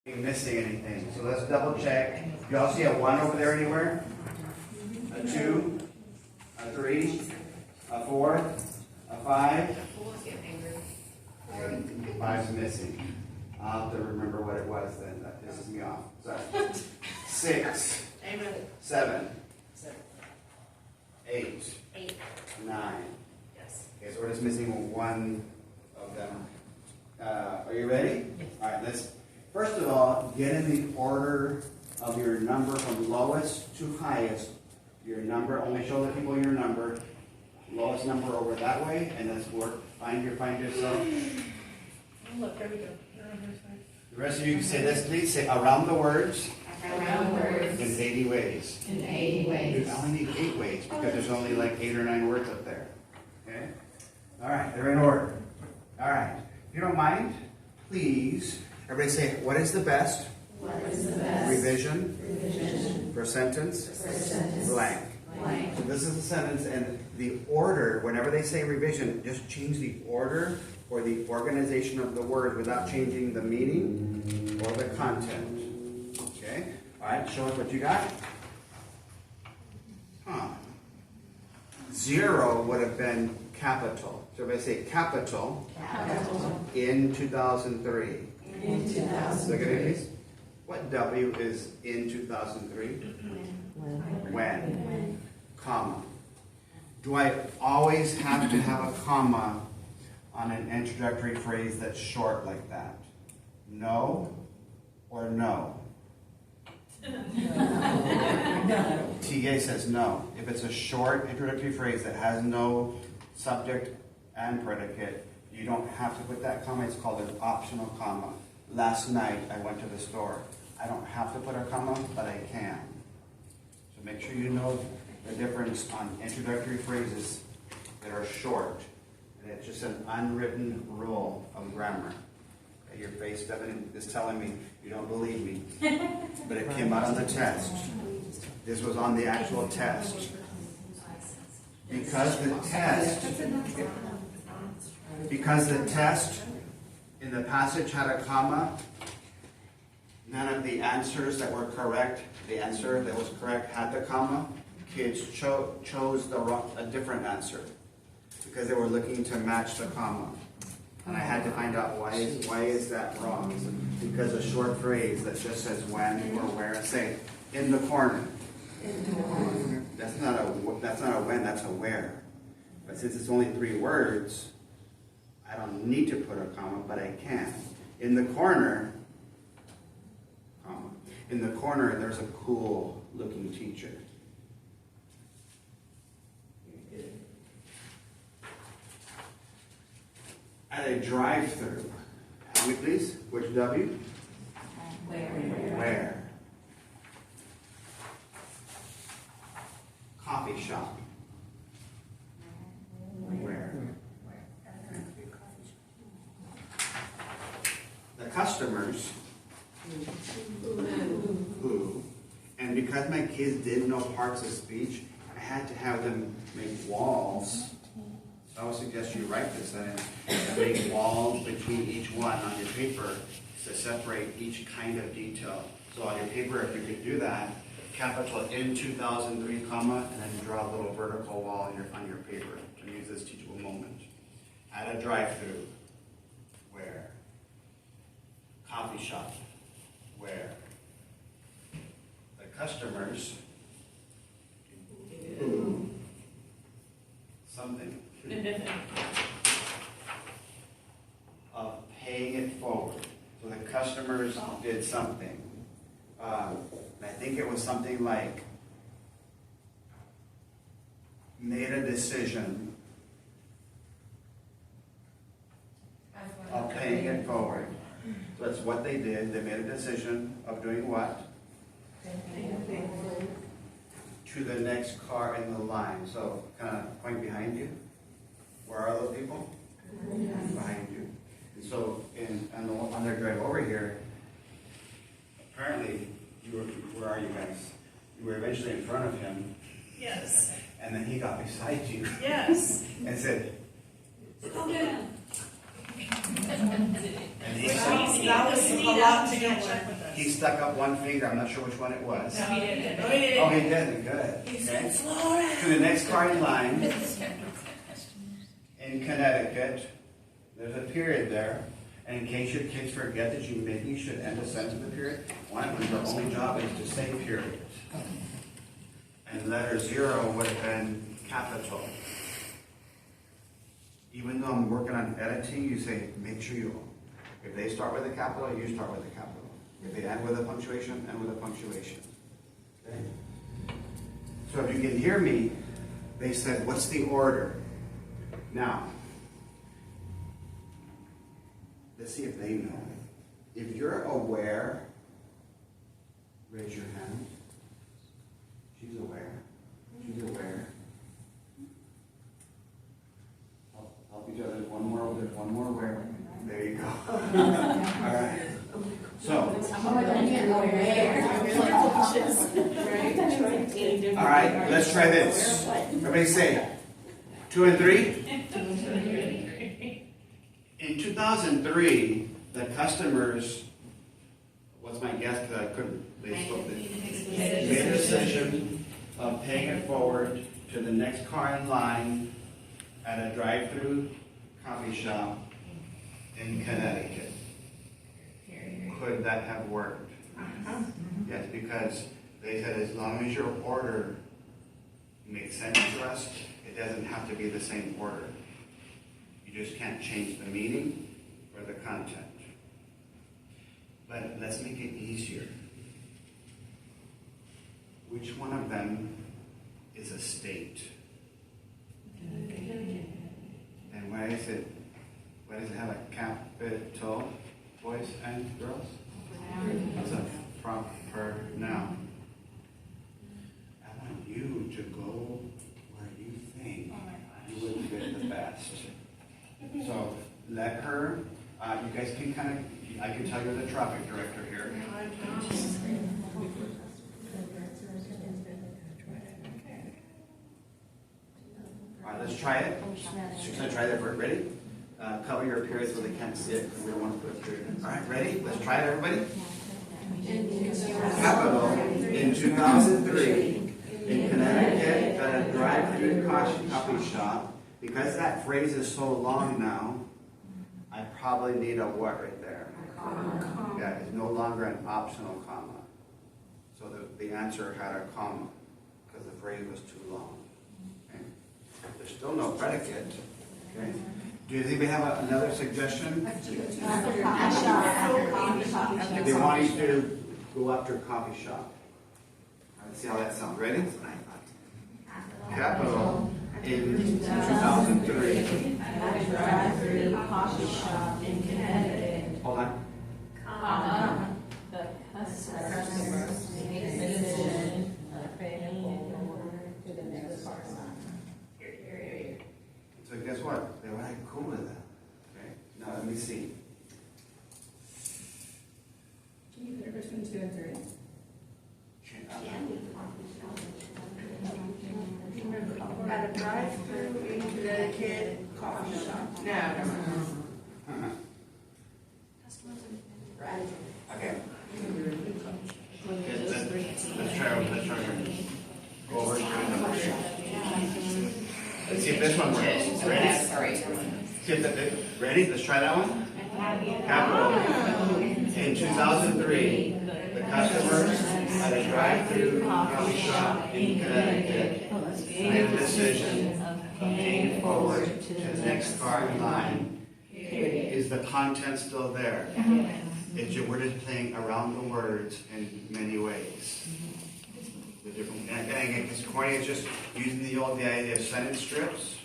missing anything. So let's double check. You all see a 1 over there anywhere? A 2, a 3, a 4, a 5. 5's missing. I'll have to remember what it was then. That pisses me off. So 6, 7, 8, 9. Yes. Okay, so we're just missing one of them. Are you ready? All right, let's first of all get in the order of your number from lowest to highest. Your number, only show the people your number. Lowest number over that way, and let's work. Find yourself. Oh, look, there we go. The rest of you can say this, please. Say around the words Around words in 80 ways. in 80 ways. I only need 8 ways because there's only like 8 or 9 words up there. Okay? All right, they're in order. All right. If you don't mind, please, everybody say, what is the best? What is the best? Revision Revision for sentence for sentence blank. blank. So this is a sentence, and the order, whenever they say revision, just change the order or the organization of the word without changing the meaning or the content. Okay? All right, show us what you got. 0 would have been capital. So if I say capital Capital in 2003. in Look at 2003. it, please. What W is in 2003? When. Comma. Do I always have to have a comma on an introductory phrase that's short like that? No or no? TA says no. If it's a short introductory phrase that has no subject and predicate, you don't have to put that comma. It's called an optional comma. Last night I went to the store. I don't have to put a comma, but I can. So make sure you know the difference on introductory phrases that are short. And it's just an unwritten rule of grammar. Okay, your face, Devin, is telling me you don't believe me. But it came out on the test. This was on the actual test. Because the test in the passage had a comma, none of the answers that were correct, the answer that was correct had the comma. Kids chose a different answer because they were looking to match the comma. And I had to find out why is that wrong? Because a short phrase that just says when or where, say in the corner. That's not a when, that's a where. But since it's only 3 words, I don't need to put a comma, but I can. In the corner, comma. In the corner, there's a cool looking teacher. At a drive-through. Help me please. Which W? Where? Coffee shop. Where? The customers. Who? And because my kids didn't know parts of speech, I had to have them make walls. So I would suggest you write this and make walls between each one on your paper to separate each kind of detail. So on your paper, if you could do that, capital in 2003, comma, and then draw a little vertical wall on your paper to use this teachable moment. At a drive-through, where? Coffee shop, where? The customers, who? Something. Of paying it forward. So the customers did something. I think it was something like made a decision of paying it forward. So that's what they did. They made a decision of doing what? To the next car in the line. So kind of point behind you. Where are those people? Behind you. And so on their drive over here, apparently, where are you guys? You were eventually in front of him. Yes. And then he got beside you. Yes. And said, Slow down. And That was a lot to catch up with us. he stuck up one finger, I'm not sure which one it was. No, he didn't. Oh, he didn't, good. Okay. To the next car in line, in Connecticut, there's a period there. And in case your kids forget that maybe you should end a sentence with a period, one of your only job is to say period. And letter 0 would have been capital. Even though I'm working on editing, you say, make sure if they start with a capital, you start with a capital. If they end with a punctuation, end with a punctuation. Okay? So if you can hear me, they said, what's the order? Now, let's see if they know. If you're aware, raise your hand. She's aware. She's aware. Help each other. There's one more aware. There you go. All right. So, all right, let's try this. Everybody say 2 and 3. In 2003, the customers, what's my guess, because I couldn't, they spoke it, made a decision of paying it forward to the next car in line at a drive-through coffee shop in Connecticut. Could that have worked? Yes, because they said as long as your order makes sense to us, it doesn't have to be the same order. You just can't change the meaning or the content. But let's make it easier. Which one of them is a state? And why does it have a capital, boys and girls? It's a proper noun. I want you to go where you think you would fit the best. So let her, you guys can kind of, I can tell you're the traffic director here. All right, let's try it. She's going to try that. Ready? Cover your periods so they can't see it because we don't want to put a period in. All right, ready? Let's try it, everybody. Capital in 2003 in Connecticut at a drive-through coffee shop. Because that phrase is so long now, I probably need a what right there? Yeah, it's no longer an optional comma. So the answer had a comma because the phrase was too long. Okay? There's still no predicate. Okay? Do you think we have another suggestion? If they want you to go after coffee shop. Let's see how that sounds. Ready? Capital in 2003. At a drive-through coffee shop in Connecticut. Hold on. The customers made a decision of paying forward to the next car line. So guess what? They were like cool with that. Okay. Now let me see. Can you put it between 2 and 3? At a drive-through in Connecticut coffee shop. No. Okay. Let's try again. Go over to number 2. Let's see if this one works. Ready? See if ready? Let's try that one. Capital. In 2003, the customers at a drive-through coffee shop in Connecticut made a decision of paying forward to the next car in line. Is the content still there? We're just playing around the words in many ways. The different, and it's corny, it's just using the idea of sentence strips.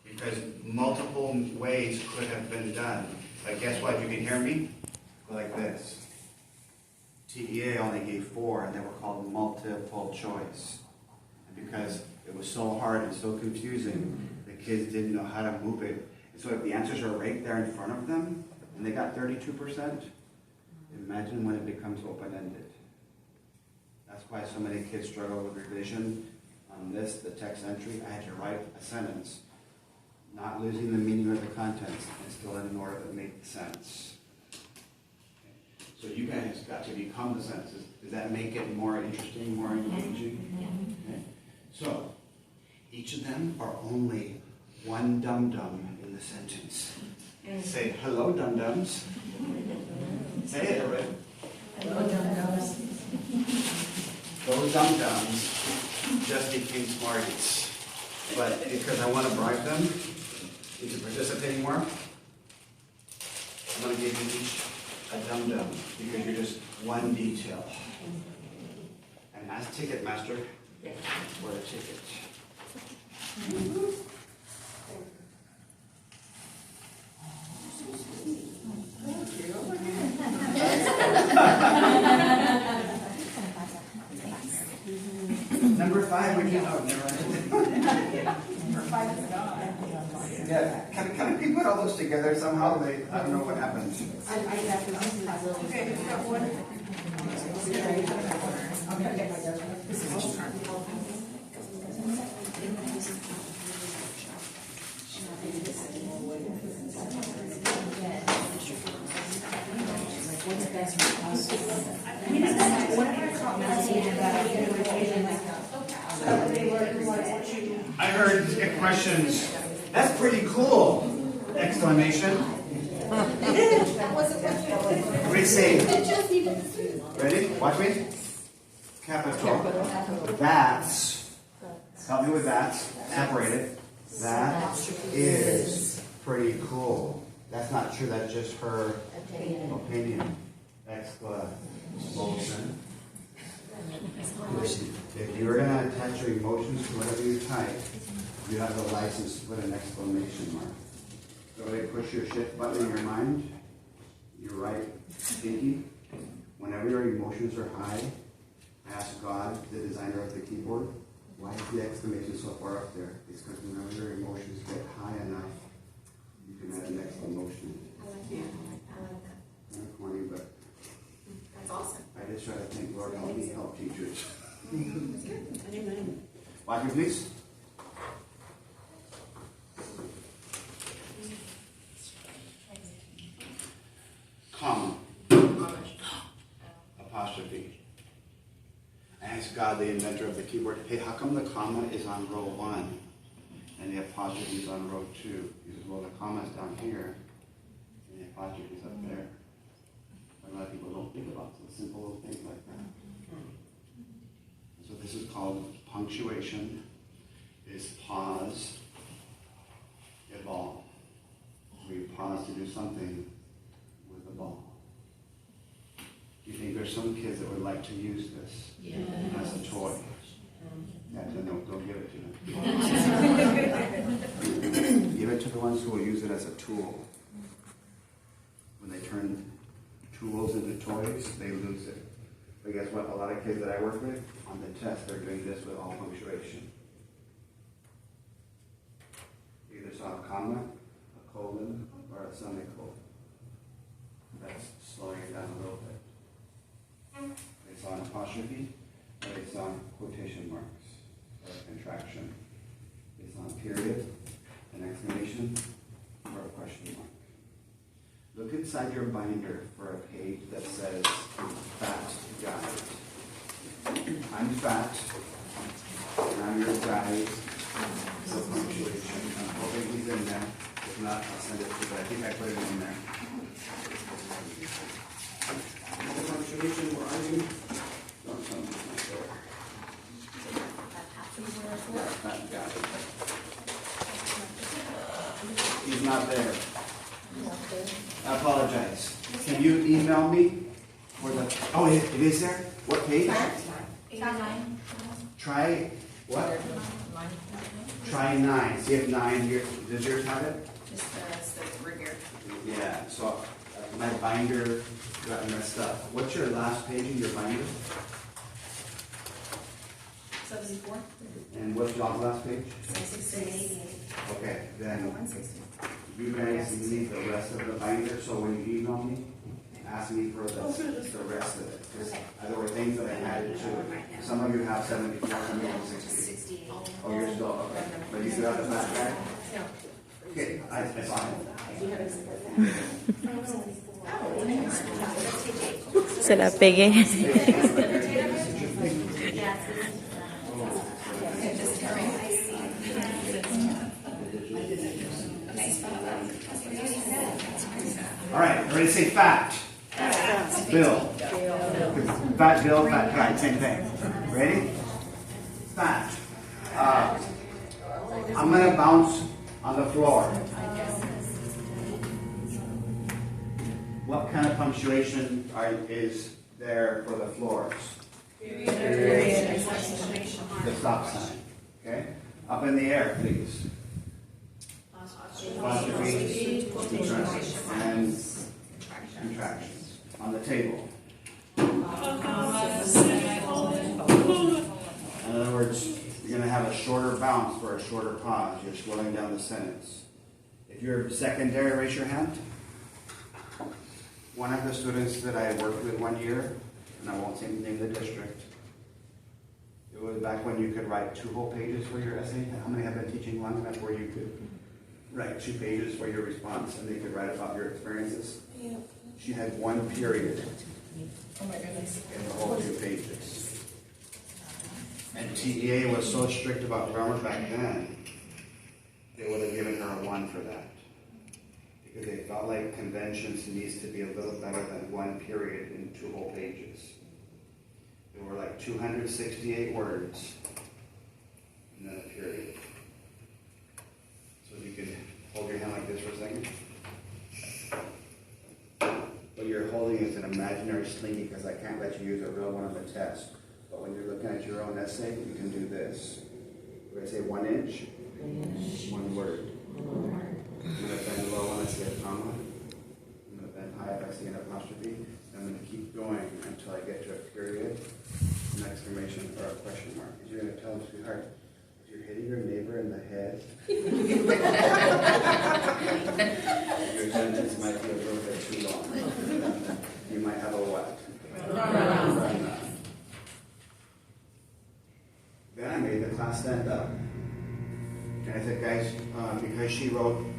Because multiple ways could have been done. But guess what? You can hear me? Go like this. TEA only gave 4, and they were called multiple choice. And because it was so hard and so confusing, the kids didn't know how to move it. And so if the answers are right there in front of them, and they got 32%, imagine when it becomes open-ended. That's why so many kids struggle with revision on this, the text entry. I had to write a sentence not losing the meaning or the contents, and still in an order that makes sense. So you guys got to become the sentences. Does that make it more interesting, more engaging? Okay. So, each of them are only one dum-dum in the sentence. Say, hello, dum-dums. Say it, everybody. Hello, dum-dums. Those dum-dums just became smarties. But because I want to bribe them into participating more, I'm going to give you each a dum-dum because you're just one detail. And ask Ticketmaster for a ticket. Number 5, we can, oh, never mind. Number 5 is gone. Yeah, can we put all those together somehow? I don't know what happened. Okay, we've got one. What's best for us? I heard questions. That's pretty cool! Exclamation. Everybody say. Ready? Watch me. Capital. That's. Help me with that. Separate it. That is pretty cool. That's not true. That's just her opinion. Exclamation. If you were going to attach your emotions to whatever you type, you have the license to put an exclamation mark. So they push your shift button in your mind, your right thinking. Whenever your emotions are high, ask God, the designer of the keyboard, why is the exclamation so far up there? It's because whenever your emotions get high enough, you can add an exclamation. I like that. Kind of corny, but That's awesome. I just try to think, Lord, help me help teachers. That's good. Amen. Watch me, please. Comma. Apostrophe. I asked God, the inventor of the keyboard, hey, how come the comma is on row 1 and the apostrophe is on row 2? He says, well, the comma is down here and the apostrophe is up there. A lot of people don't think about the simple little things like that. So this is called punctuation. Is pause, evolve. We pause to do something with the ball. Do you think there's some kids that would like to use this as a toy? Yeah, then don't give it to them. Give it to the ones who will use it as a tool. When they turn tools into toys, they lose it. But guess what? A lot of kids that I work with, on the test, they're doing this with all punctuation. Either saw a comma, a colon, or a semicolon. That's slowing it down a little bit. They saw an apostrophe, or they saw quotation marks, or a contraction. They saw a period, an exclamation, or a question mark. Look inside your binder for a page that says Fat Guide. I'm fat, and I'm your guide. So punctuation. I'm hoping he's in there. If not, I'll send it to you. I think I put it in there. The punctuation, where are you? Don't tell me it's not there. Fat Guide. He's not there. I apologize. Can you email me for the? Oh, it is there. What page? 89. Try what? Try 9. See if 9 here. Does yours have it? Just the right here. Yeah. So my binder got messed up. What's your last page in your binder? 74. And what's your last page? 66. Okay. Then 160. you guys need the rest of the binder. So when you email me, ask me for the rest of it. Because there were things that I added to it. Some of you have 74, some of you have 60. 68. Oh, you're still, okay. But you still have the fat guy? No. Okay, I fine. ¿Será pegué? All right, everybody say fat. Bill. Fat Bill, fat guy, same thing. Ready? Fat. I'm gonna bounce on the floor. What kind of punctuation is there for the floors? Period. The stop sign. Okay? Up in the air, please. Apostrophe, and contractions. On the table. In other words, you're going to have a shorter bounce for a shorter pause. You're slowing down the sentence. If you're secondary, raise your hand. One of the students that I worked with 1 year, and I won't say the name of the district, it was back when you could write 2 whole pages for your essay. How many have been teaching long enough where you could write 2 pages for your response and they could write about your experiences? She had 1 period. Oh my goodness. In the whole 2 pages. And TEA was so strict about grammar back then, they would have given her a 1 for that. Because they felt like conventions needs to be a little better than 1 period in 2 whole pages. There were like 268 words, and then a period. So if you could hold your hand like this for a second. What you're holding is an imaginary slinky because I can't let you use a real one on the test. But when you're looking at your own essay, you can do this. We're going to say 1 inch, 1 word. I'm going to bend low when I see a comma. I'm going to bend high if I see an apostrophe. I'm going to keep going until I get to a period, an exclamation, or a question mark. Because you're going to tell them, sweetheart, if you're hitting your neighbor in the head, your sentence might be a little bit too long. You might have a what? Then I made the class stand up. And I said, guys, because she wrote